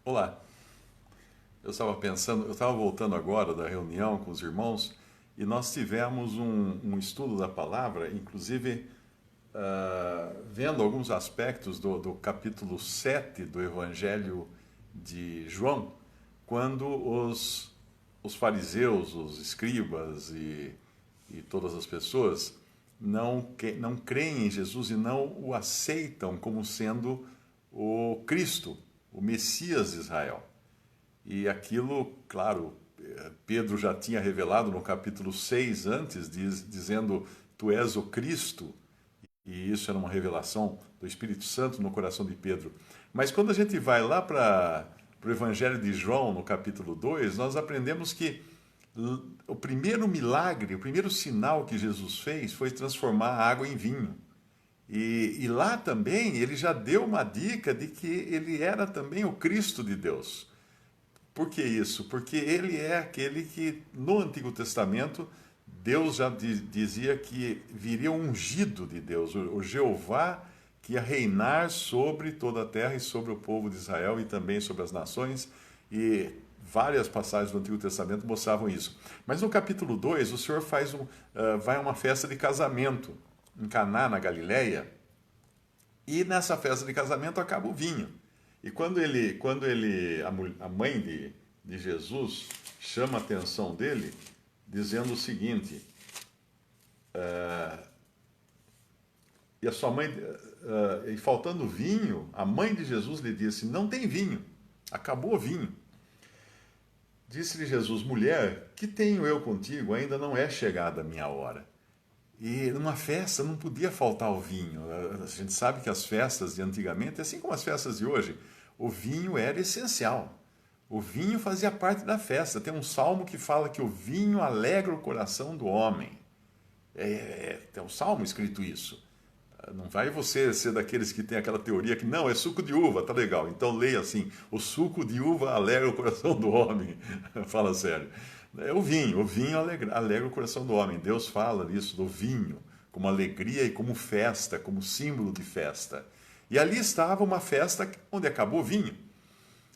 Olá, eu estava pensando, eu estava voltando agora da reunião com os irmãos e nós tivemos um estudo da palavra, inclusive vendo alguns aspectos do capítulo 7 do Evangelho de João, quando os fariseus, os escribas e todas as pessoas não creem em Jesus e não o aceitam como sendo o Cristo, o Messias de Israel. E aquilo, claro, Pedro já tinha revelado no capítulo 6 antes, dizendo: Tu és o Cristo, e isso era uma revelação do Espírito Santo no coração de Pedro. Mas quando a gente vai lá para o Evangelho de João, no capítulo 2, nós aprendemos que o primeiro milagre, o primeiro sinal que Jesus fez foi transformar a água em vinho. E lá também ele já deu uma dica de que ele era também o Cristo de Deus. Por que isso? Porque ele é aquele que, no Antigo Testamento, Deus já dizia que viria o ungido de Deus, o Jeová que ia reinar sobre toda a terra e sobre o povo de Israel e também sobre as nações. E várias passagens do Antigo Testamento mostravam isso. Mas no capítulo 2, o Senhor vai a uma festa de casamento em Caná, na Galileia, e nessa festa de casamento acaba o vinho. E a mãe de Jesus chama a atenção dele, dizendo o seguinte: e a sua mãe, e faltando vinho, a mãe de Jesus lhe disse: Não tem vinho, acabou o vinho. Disse-lhe Jesus: Mulher, que tenho eu contigo? Ainda não é chegada a minha hora. E numa festa não podia faltar o vinho. A gente sabe que as festas de antigamente, assim como as festas de hoje, o vinho era essencial. O vinho fazia parte da festa. Tem um salmo que fala que o vinho alegra o coração do homem. Tem um salmo escrito isso. Não vai você ser daqueles que tem aquela teoria que não, é suco de uva, tá legal. Então leia assim: o suco de uva alegra o coração do homem. Fala sério. É o vinho alegra o coração do homem. Deus fala disso, do vinho, como alegria e como festa, como símbolo de festa. E ali estava uma festa onde acabou o vinho.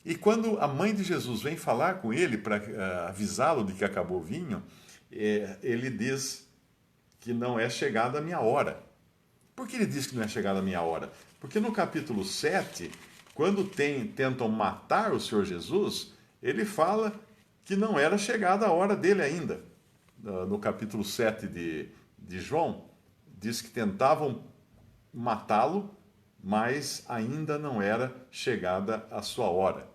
E quando a mãe de Jesus vem falar com ele para avisá-lo de que acabou o vinho, ele diz que não é chegada a minha hora. Por que ele diz que não é chegada a minha hora? Porque no capítulo 7, quando tentam matar o Senhor Jesus, ele fala que não era chegada a hora dele ainda. No capítulo 7 de João, diz que tentavam matá-lo, mas ainda não era chegada a sua hora.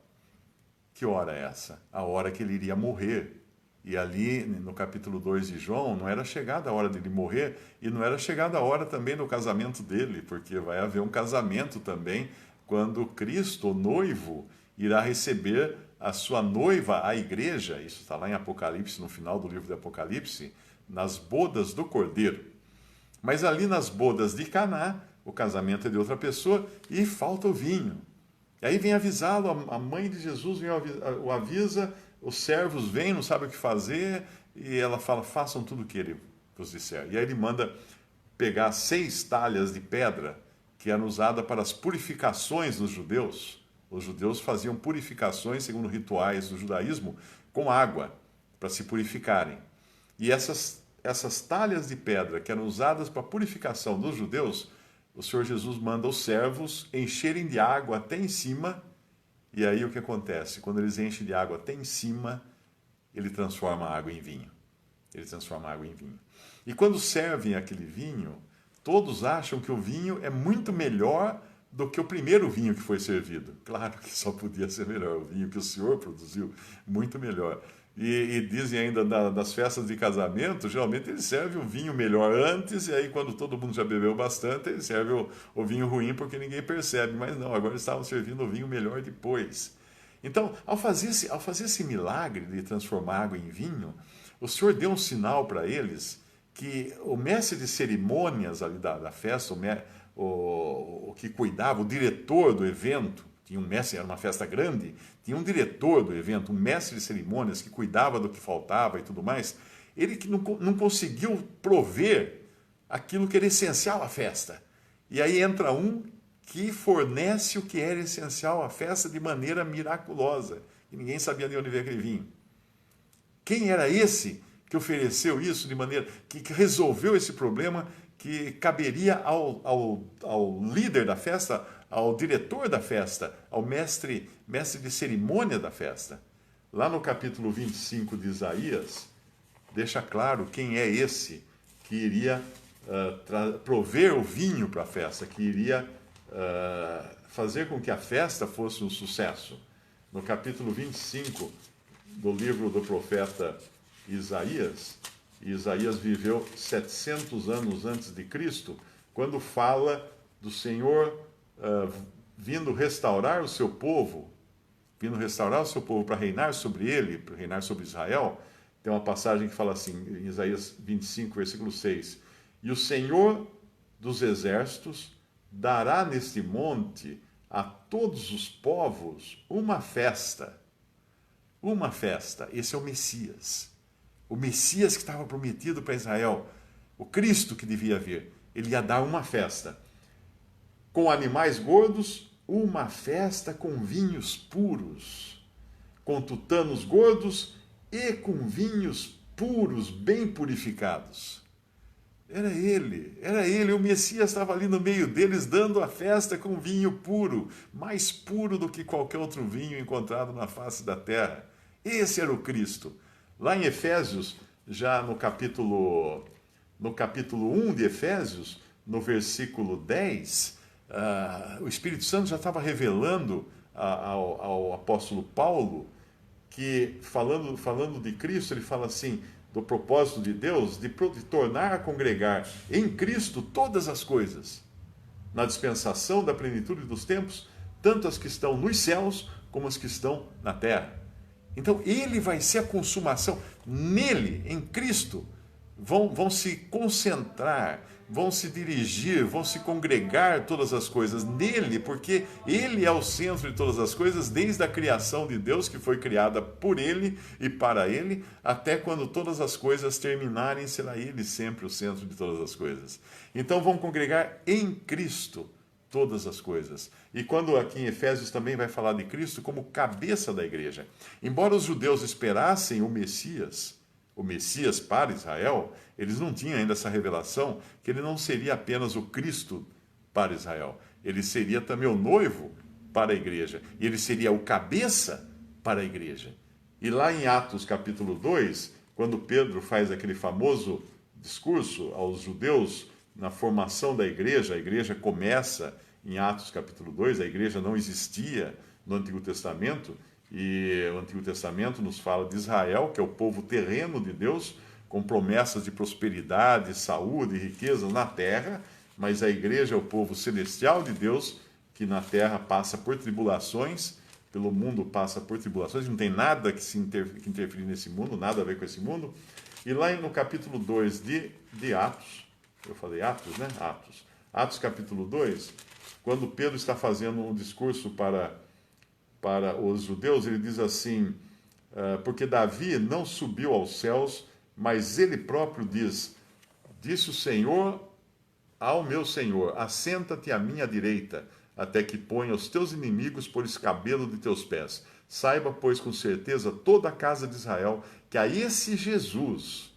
Que hora é essa? A hora que ele iria morrer. E ali, no capítulo 2 de João, não era chegada a hora dele morrer, e não era chegada a hora também do casamento dele, porque vai haver um casamento também, quando Cristo, o noivo, irá receber a sua noiva, a igreja. Isso está lá em Apocalipse, no final do livro de Apocalipse, nas bodas do Cordeiro. Mas ali nas bodas de Caná, o casamento é de outra pessoa e falta o vinho. E aí vem avisá-lo, a mãe de Jesus o avisa, os servos vêm, não sabem o que fazer, e ela fala: façam tudo o que ele vos disser. E aí ele manda pegar 6 talhas de pedra que eram usadas para as purificações dos judeus. Os judeus faziam purificações, segundo rituais do judaísmo, com água, para se purificarem. E essas talhas de pedra que eram usadas para a purificação dos judeus, o Senhor Jesus manda os servos encherem de água até em cima. E aí o que acontece? Quando eles enchem de água até em cima, ele transforma a água em vinho. Ele transforma a água em vinho. E quando servem aquele vinho, todos acham que o vinho é muito melhor do que o primeiro vinho que foi servido. Claro que só podia ser melhor, o vinho que o Senhor produziu, muito melhor. E dizem ainda das festas de casamento, geralmente eles servem o vinho melhor antes, e aí quando todo mundo já bebeu bastante, eles servem o vinho ruim porque ninguém percebe. Mas não, agora eles estavam servindo o vinho melhor depois. Então, ao fazer esse milagre de transformar água em vinho, o Senhor deu um sinal para eles que o mestre de cerimônias ali da festa, o que cuidava, o diretor do evento, tinha um mestre, era uma festa grande, tinha um diretor do evento, um mestre de cerimônias que cuidava do que faltava e tudo mais, ele que não conseguiu prover aquilo que era essencial à festa. E aí entra um que fornece o que era essencial à festa de maneira miraculosa. E ninguém sabia de onde veio aquele vinho. Quem era esse que ofereceu isso de maneira que resolveu esse problema que caberia ao líder da festa, ao diretor da festa, ao mestre de cerimônia da festa? Lá no capítulo 25 de Isaías, deixa claro quem é esse que iria prover o vinho para a festa, que iria fazer com que a festa fosse um sucesso. No capítulo 25 do livro do profeta Isaías, Isaías viveu 700 anos antes de Cristo, quando fala do Senhor vindo restaurar o seu povo, para reinar sobre ele, para reinar sobre Israel. Tem uma passagem que fala assim, em Isaías 25, versículo 6, e o Senhor dos exércitos dará neste monte a todos os povos uma festa. Uma festa. Esse é o Messias. O Messias que estava prometido para Israel. O Cristo que devia vir. Ele ia dar uma festa. Com animais gordos, uma festa com vinhos puros. Com tutanos gordos e com vinhos puros, bem purificados. Era ele, o Messias estava ali no meio deles, dando a festa com vinho puro, mais puro do que qualquer outro vinho encontrado na face da terra. Esse era o Cristo. Lá em Efésios, já no capítulo 1 de Efésios, no versículo 10, o Espírito Santo já estava revelando ao apóstolo Paulo que, falando de Cristo, ele fala assim, do propósito de Deus, de tornar a congregar em Cristo todas as coisas, na dispensação da plenitude dos tempos, tanto as que estão nos céus, como as que estão na terra. Então, ele vai ser a consumação. Nele, em Cristo, vão se concentrar, vão se dirigir, vão se congregar todas as coisas nele, porque ele é o centro de todas as coisas, desde a criação de Deus, que foi criada por ele e para ele, até quando todas as coisas terminarem, será ele sempre o centro de todas as coisas. Então vão congregar em Cristo todas as coisas. E quando aqui em Efésios também vai falar de Cristo como cabeça da igreja. Embora os judeus esperassem o Messias para Israel, eles não tinham ainda essa revelação que ele não seria apenas o Cristo para Israel. Ele seria também o noivo para a igreja. E ele seria o cabeça para a igreja. E lá em Atos capítulo 2, quando Pedro faz aquele famoso discurso aos judeus na formação da igreja, a igreja começa em Atos capítulo 2, a igreja não existia no Antigo Testamento, e o Antigo Testamento nos fala de Israel, que é o povo terreno de Deus, com promessas de prosperidade, saúde e riqueza na terra, mas a igreja é o povo celestial de Deus, que na terra passa por tribulações, pelo mundo passa por tribulações, não tem nada que interferir nesse mundo, nada a ver com esse mundo. E lá no capítulo 2 de Atos, eu falei Atos, né? Atos capítulo 2, quando Pedro está fazendo um discurso para os judeus, ele diz assim, porque Davi não subiu aos céus, mas ele próprio disse o Senhor ao meu Senhor, assenta-te à minha direita, até que ponha os teus inimigos por escabelo de teus pés. Saiba, pois, com certeza, toda a casa de Israel, que a esse Jesus,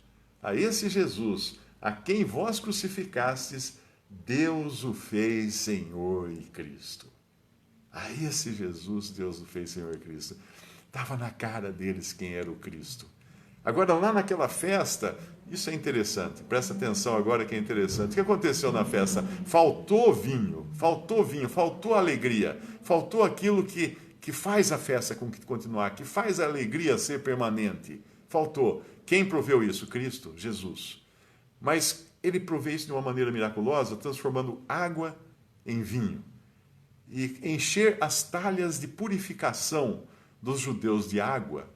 a quem vós crucificastes, Deus o fez Senhor e Cristo. A esse Jesus, Deus o fez Senhor e Cristo. Estava na cara deles quem era o Cristo. Agora, lá naquela festa, isso é interessante, presta atenção agora que é interessante. O que aconteceu na festa? Faltou vinho, faltou alegria, faltou aquilo que faz a festa continuar, que faz a alegria ser permanente. Faltou. Quem proveu isso? Cristo, Jesus. Mas ele provê isso de uma maneira miraculosa, transformando água em vinho. E encher as talhas de purificação dos judeus de água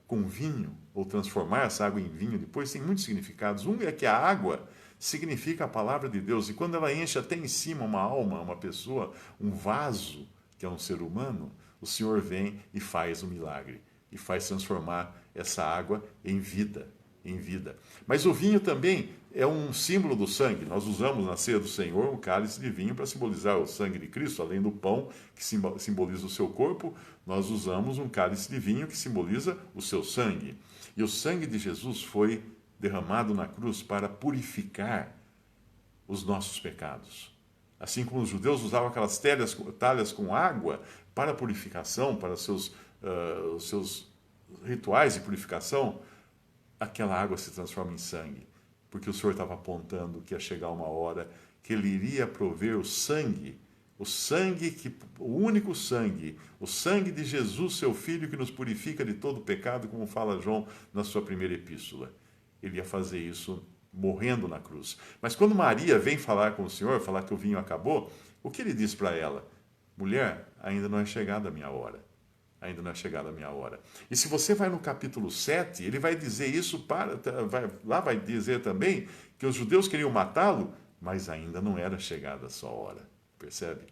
com vinho, ou transformar essa água em vinho depois, tem muitos significados. Um é que a água significa a palavra de Deus, e quando ela enche até em cima uma alma, uma pessoa, um vaso, que é um ser humano, o Senhor vem e faz um milagre, e faz transformar essa água em vida. em vida. Mas o vinho também é um símbolo do sangue. Nós usamos na ceia do Senhor um cálice de vinho para simbolizar o sangue de Cristo, além do pão que simboliza o seu corpo, nós usamos um cálice de vinho que simboliza o seu sangue. E o sangue de Jesus foi derramado na cruz para purificar os nossos pecados. Assim como os judeus usavam aquelas talhas com água para purificação, para os seus rituais de purificação, aquela água se transforma em sangue, porque o Senhor estava apontando que ia chegar uma hora que Ele iria prover o sangue, o único sangue, o sangue de Jesus, seu Filho, que nos purifica de todo pecado, como fala João na sua primeira epístola. Ele ia fazer isso morrendo na cruz. Mas quando Maria vem falar com o Senhor, falar que o vinho acabou, o que Ele diz para ela? Mulher, ainda não é chegada a minha hora. Ainda não é chegada a minha hora. E se você vai no capítulo 7, ele vai dizer isso, lá vai dizer também que os judeus queriam matá-lo, mas ainda não era chegada a sua hora. Percebe?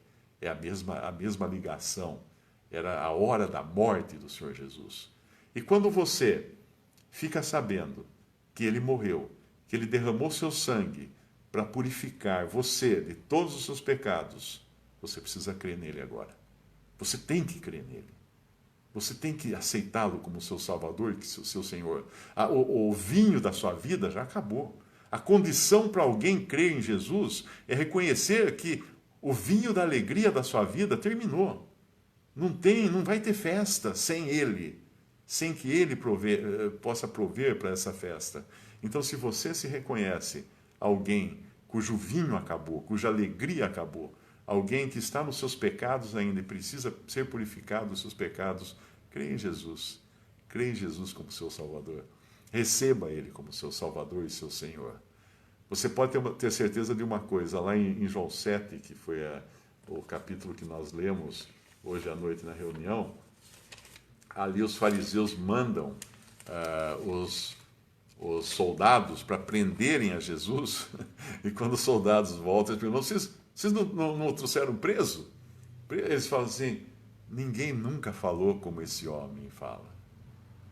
É a mesma ligação. Era a hora da morte do Senhor Jesus. E quando você fica sabendo que Ele morreu, que Ele derramou seu sangue para purificar você de todos os seus pecados, você precisa crer nele agora. Você tem que crer nele. Você tem que aceitá-lo como seu Salvador, seu Senhor. O vinho da sua vida já acabou. A condição para alguém crer em Jesus é reconhecer que o vinho da alegria da sua vida terminou. Não vai ter festa sem Ele, sem que Ele possa prover para essa festa. Então, se você se reconhece alguém cujo vinho acabou, cuja alegria acabou, alguém que está nos seus pecados ainda e precisa ser purificado dos seus pecados, crê em Jesus. Crê em Jesus como seu Salvador. Receba Ele como seu Salvador e seu Senhor. Você pode ter certeza de uma coisa, lá em João 7, que foi o capítulo que nós lemos hoje à noite na reunião, ali os fariseus mandam os soldados para prenderem a Jesus, e quando os soldados voltam, eles perguntam, vocês não o trouxeram preso? Eles falam assim, ninguém nunca falou como esse homem fala.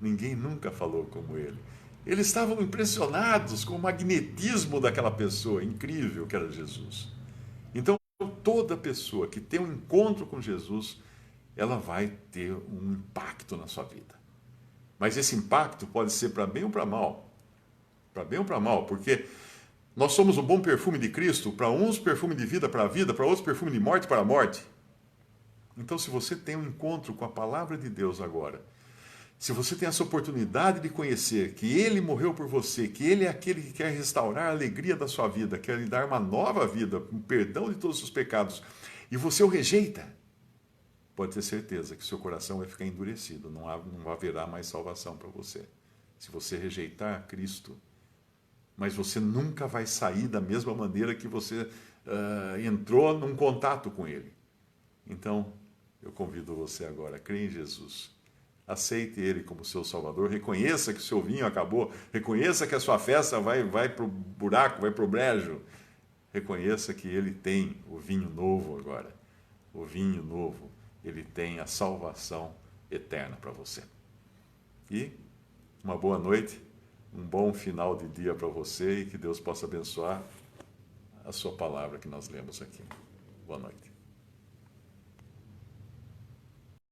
Ninguém nunca falou como ele. Eles estavam impressionados com o magnetismo daquela pessoa incrível que era Jesus. Então, toda pessoa que tem um encontro com Jesus, ela vai ter um impacto na sua vida. Mas esse impacto pode ser para bem ou para mal. Para bem ou para mal, porque nós somos um bom perfume de Cristo, para uns perfume de vida para a vida, para outros perfume de morte para a morte. Então, se você tem um encontro com a palavra de Deus agora, se você tem essa oportunidade de conhecer que Ele morreu por você, que Ele é aquele que quer restaurar a alegria da sua vida, quer lhe dar uma nova vida, um perdão de todos os seus pecados, e você o rejeita, pode ter certeza que seu coração vai ficar endurecido, não haverá mais salvação para você. Se você rejeitar Cristo, mas você nunca vai sair da mesma maneira que você entrou num contato com Ele. Então, eu convido você agora a crer em Jesus. Aceite Ele como seu Salvador. Reconheça que o seu vinho acabou. Reconheça que a sua festa vai para o buraco, vai para o brejo. Reconheça que Ele tem o vinho novo agora. O vinho novo. Ele tem a salvação eterna para você. E uma boa noite, um bom final de dia para você e que Deus possa abençoar a sua palavra que nós lemos aqui. Boa noite.